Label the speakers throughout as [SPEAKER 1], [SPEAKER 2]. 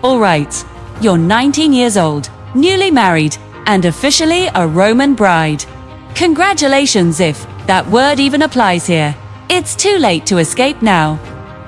[SPEAKER 1] All right, you're 19 years old, newly married, and officially a Roman bride. Congratulations if that word even applies here. It's too late to escape now.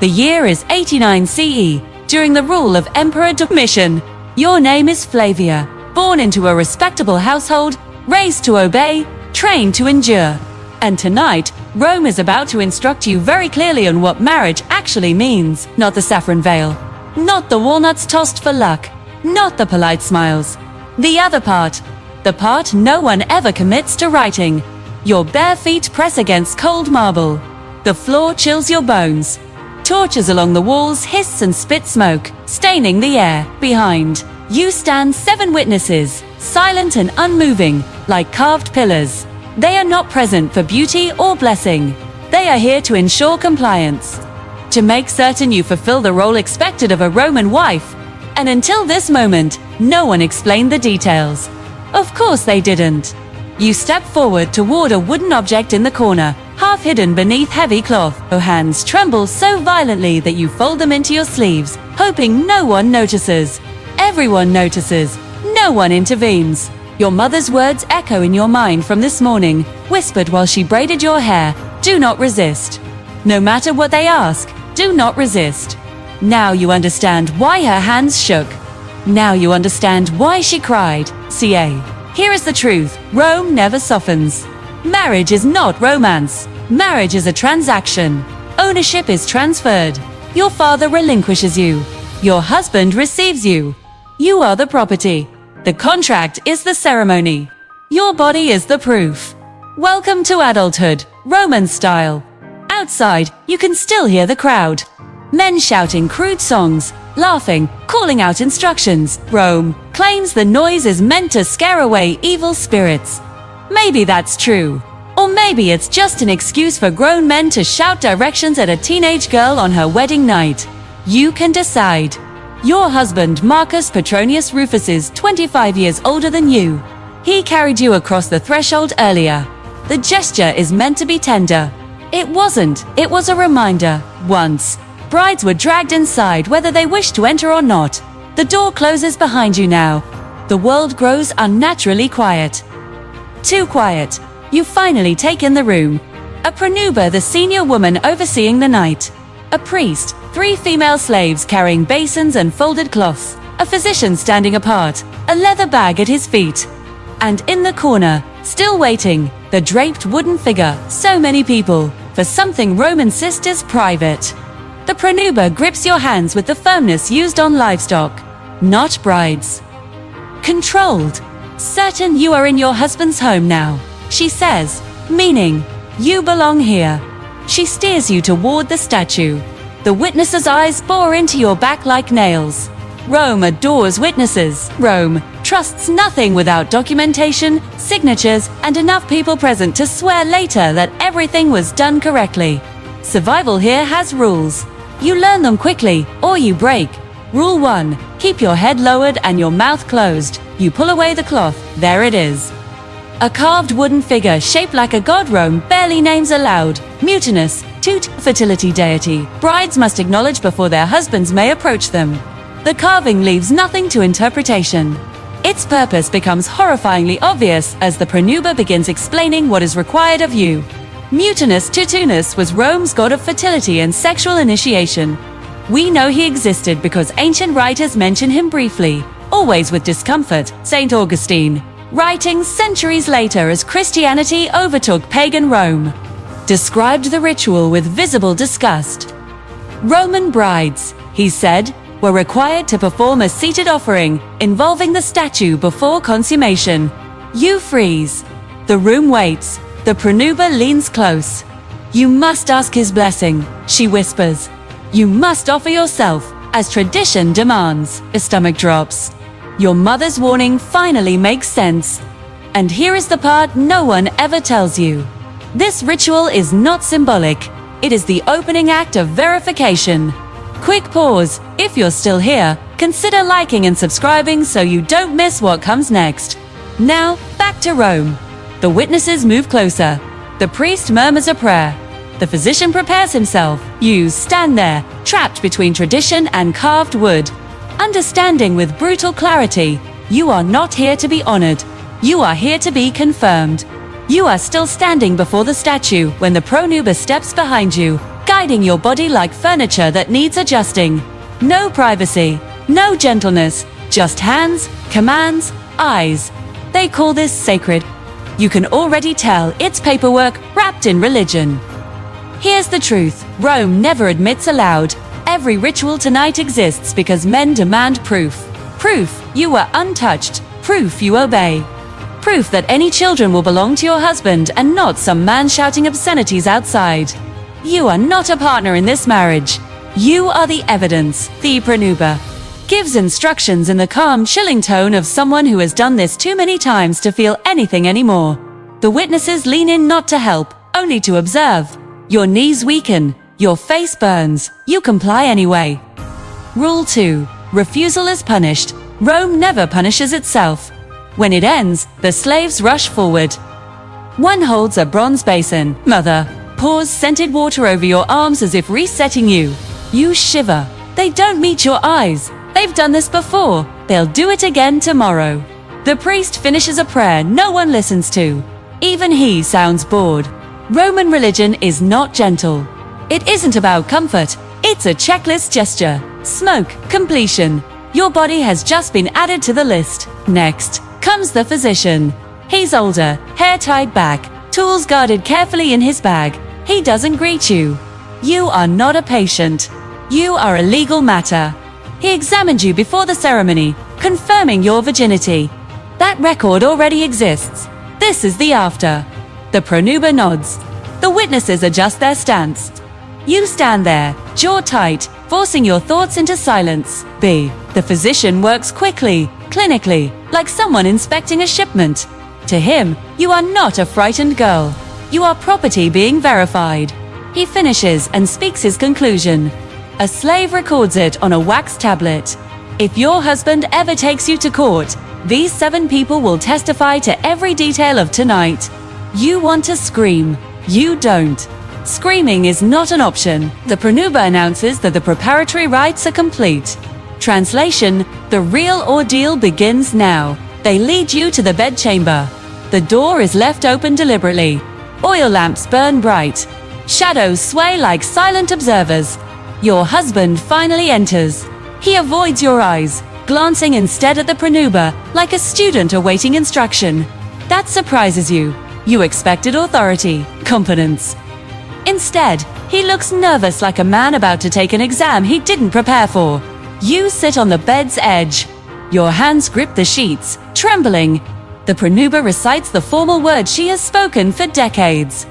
[SPEAKER 1] The year is 89 CE, during the rule of Emperor Domitian. Your name is Flavia, born into a respectable household, raised to obey, trained to endure. And tonight, Rome is about to instruct you very clearly on what marriage actually means. Not the saffron veil, not the walnuts tossed for luck, not the polite smiles. The other part, the part no one ever commits to writing. Your bare feet press against cold marble. The floor chills your bones. Torches along the walls hiss and spit smoke, staining the air. Behind you stand 7 witnesses, silent and unmoving, like carved pillars. They are not present for beauty or blessing. They are here to ensure compliance, to make certain you fulfill the role expected of a Roman wife. And until this moment, no one explained the details. Of course they didn't. You step forward toward a wooden object in the corner, half hidden beneath heavy cloth. Your hands tremble so violently that you fold them into your sleeves, hoping no one notices. Everyone notices. No one intervenes. Your mother's words echo in your mind from this morning, whispered while she braided your hair. Do not resist. No matter what they ask, do not resist. Now you understand why her hands shook. Now you understand why she cried. CA. Here is the truth. Rome never softens. Marriage is not romance. Marriage is a transaction. Ownership is transferred. Your father relinquishes you. Your husband receives you. You are the property. The contract is the ceremony. Your body is the proof. Welcome to adulthood, Roman style. Outside, you can still hear the crowd. Men shouting crude songs, laughing, calling out instructions. Rome claims the noise is meant to scare away evil spirits. Maybe that's true. Or maybe it's just an excuse for grown men to shout directions at a teenage girl on her wedding night. You can decide. Your husband, Marcus Petronius Rufus, is 25 years older than you. He carried you across the threshold earlier. The gesture is meant to be tender. It wasn't. It was a reminder. Once, brides were dragged inside whether they wished to enter or not. The door closes behind you now. The world grows unnaturally quiet. Too quiet. You finally take in the room. A pronuba, the senior woman overseeing the night. A priest, 3 female slaves carrying basins and folded cloths. A physician standing apart, a leather bag at his feet. And in the corner, still waiting, the draped wooden figure. So many people, for something Rome insists is private. The pronuba grips your hands with the firmness used on livestock, not brides. Controlled. Certain you are in your husband's home now, she says, meaning, you belong here. She steers you toward the statue. The witnesses' eyes bore into your back like nails. Rome adores witnesses. Rome trusts nothing without documentation, signatures, and enough people present to swear later that everything was done correctly. Survival here has rules. You learn them quickly, or you break. Rule 1. Keep your head lowered and your mouth closed. You pull away the cloth. There it is. A carved wooden figure shaped like a god. Rome barely names aloud. Mutinous, toot, fertility deity. Brides must acknowledge before their husbands may approach them. The carving leaves nothing to interpretation. Its purpose becomes horrifyingly obvious as the pronuba begins explaining what is required of you. Mutinous Tutunus was Rome's god of fertility and sexual initiation. We know he existed because ancient writers mention him briefly, always with discomfort. St. Augustine, writing centuries later as Christianity overtook pagan Rome, described the ritual with visible disgust. Roman brides, he said, were required to perform a seated offering involving the statue before consummation. You freeze. The room waits. The pronuba leans close. You must ask his blessing, she whispers. You must offer yourself, as tradition demands. Your stomach drops. Your mother's warning finally makes sense. And here is the part no one ever tells you. This ritual is not symbolic. It is the opening act of verification. Quick pause. If you're still here, consider liking and subscribing so you don't miss what comes next. Now, back to Rome. The witnesses move closer. The priest murmurs a prayer. The physician prepares himself. You stand there, trapped between tradition and carved wood. understanding with brutal clarity, you are not here to be honored. You are here to be confirmed. You are still standing before the statue when the pronuba steps behind you, guiding your body like furniture that needs adjusting. No privacy, no gentleness, just hands, commands, eyes. They call this sacred. You can already tell it's paperwork wrapped in religion. Here's the truth. Rome never admits aloud. Every ritual tonight exists because men demand proof. Proof you were untouched. Proof you obey. Proof that any children will belong to your husband and not some man shouting obscenities outside. You are not a partner in this marriage. You are the evidence. The pronuba gives instructions in the calm, chilling tone of someone who has done this too many times to feel anything anymore. The witnesses lean in not to help, only to observe. Your knees weaken. Your face burns. You comply anyway. Rule 2. Refusal is punished. Rome never punishes itself. When it ends, the slaves rush forward. One holds a bronze basin. Mother pours scented water over your arms as if resetting you. You shiver. They don't meet your eyes. They've done this before. They'll do it again tomorrow. The priest finishes a prayer no one listens to. Even he sounds bored. Roman religion is not gentle. It isn't about comfort. It's a checklist gesture. Smoke, completion. Your body has just been added to the list. Next comes the physician. He's older, hair tied back, tools guarded carefully in his bag. He doesn't greet you. You are not a patient. You are a legal matter. He examined you before the ceremony, confirming your virginity. That record already exists. This is the after. The pronuba nods. The witnesses adjust their stance. You stand there, jaw tight, forcing your thoughts into silence. B. The physician works quickly, clinically, like someone inspecting a shipment. To him, you are not a frightened girl. You are property being verified. He finishes and speaks his conclusion. A slave records it on a wax tablet. If your husband ever takes you to court, these 7 people will testify to every detail of tonight. You want to scream. You don't. Screaming is not an option. The pronuba announces that the preparatory rites are complete. Translation: the real ordeal begins now. They lead you to the bedchamber. The door is left open deliberately. Oil lamps burn bright. Shadows sway like silent observers. Your husband finally enters. He avoids your eyes, glancing instead at the pronuba like a student awaiting instruction. That surprises you. You expected authority, competence. Instead, he looks nervous like a man about to take an exam he didn't prepare for. You sit on the bed's edge. Your hands grip the sheets, trembling. The pronuba recites the formal words she has spoken for decades.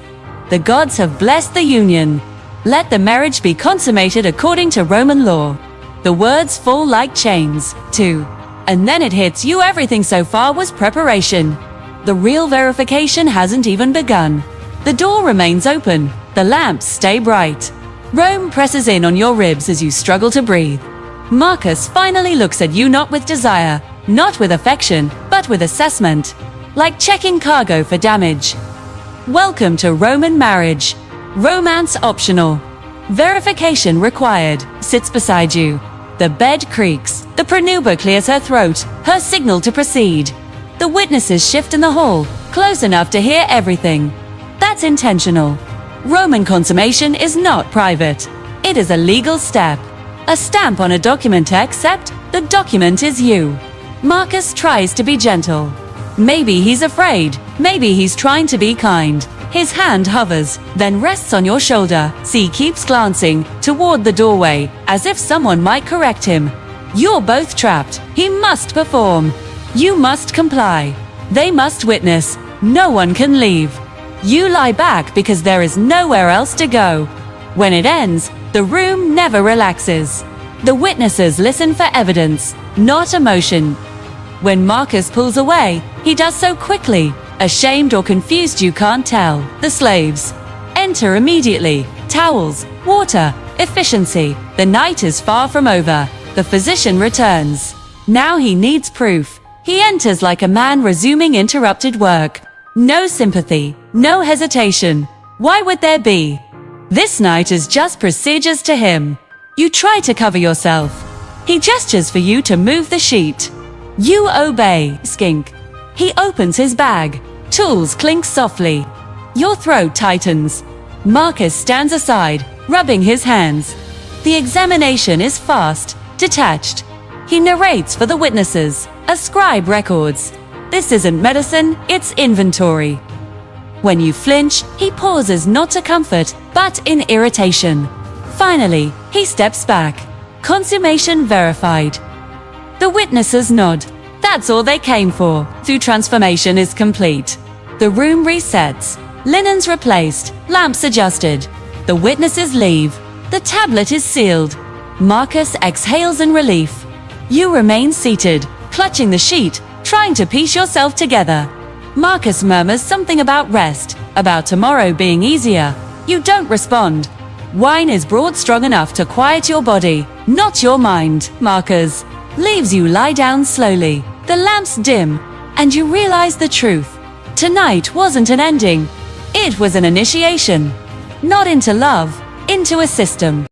[SPEAKER 1] The gods have blessed the union. Let the marriage be consummated according to Roman law. The words fall like chains, too. And then it hits you, everything so far was preparation. The real verification hasn't even begun. The door remains open. The lamps stay bright. Rome presses in on your ribs as you struggle to breathe. Marcus finally looks at you, not with desire, not with affection, but with assessment. Like checking cargo for damage. Welcome to Roman marriage. Romance optional. Verification required. Sits beside you. The bed creaks. The pronuba clears her throat, her signal to proceed. The witnesses shift in the hall, close enough to hear everything. That's intentional. Roman consummation is not private. It is a legal step. A stamp on a document, except the document is you. Marcus tries to be gentle. Maybe he's afraid. Maybe he's trying to be kind. His hand hovers, then rests on your shoulder. C keeps glancing toward the doorway, as if someone might correct him. You're both trapped. He must perform. You must comply. They must witness. No one can leave. You lie back because there is nowhere else to go. When it ends, the room never relaxes. The witnesses listen for evidence, not emotion. When Marcus pulls away, he does so quickly. Ashamed or confused, you can't tell. The slaves enter immediately. Towels, water, efficiency. The night is far from over. The physician returns. Now he needs proof. He enters like a man resuming interrupted work. No sympathy, no hesitation. Why would there be? This night is just procedures to him. You try to cover yourself. He gestures for you to move the sheet. You obey, skink. He opens his bag. Tools clink softly. Your throat tightens. Marcus stands aside, rubbing his hands. The examination is fast, detached. He narrates for the witnesses, a scribe records. This isn't medicine, it's inventory. When you flinch, he pauses not to comfort, but in irritation. Finally, he steps back. Consummation verified. The witnesses nod. That's all they came for. The transformation is complete. The room resets. Linens replaced. Lamps adjusted. The witnesses leave. The tablet is sealed. Marcus exhales in relief. You remain seated, clutching the sheet, trying to piece yourself together. Marcus murmurs something about rest, about tomorrow being easier. You don't respond. Wine is brought strong enough to quiet your body, not your mind. Marcus leaves you lie down slowly. The lamps dim, and you realize the truth. Tonight wasn't an ending. It was an initiation. Not into love, into a system.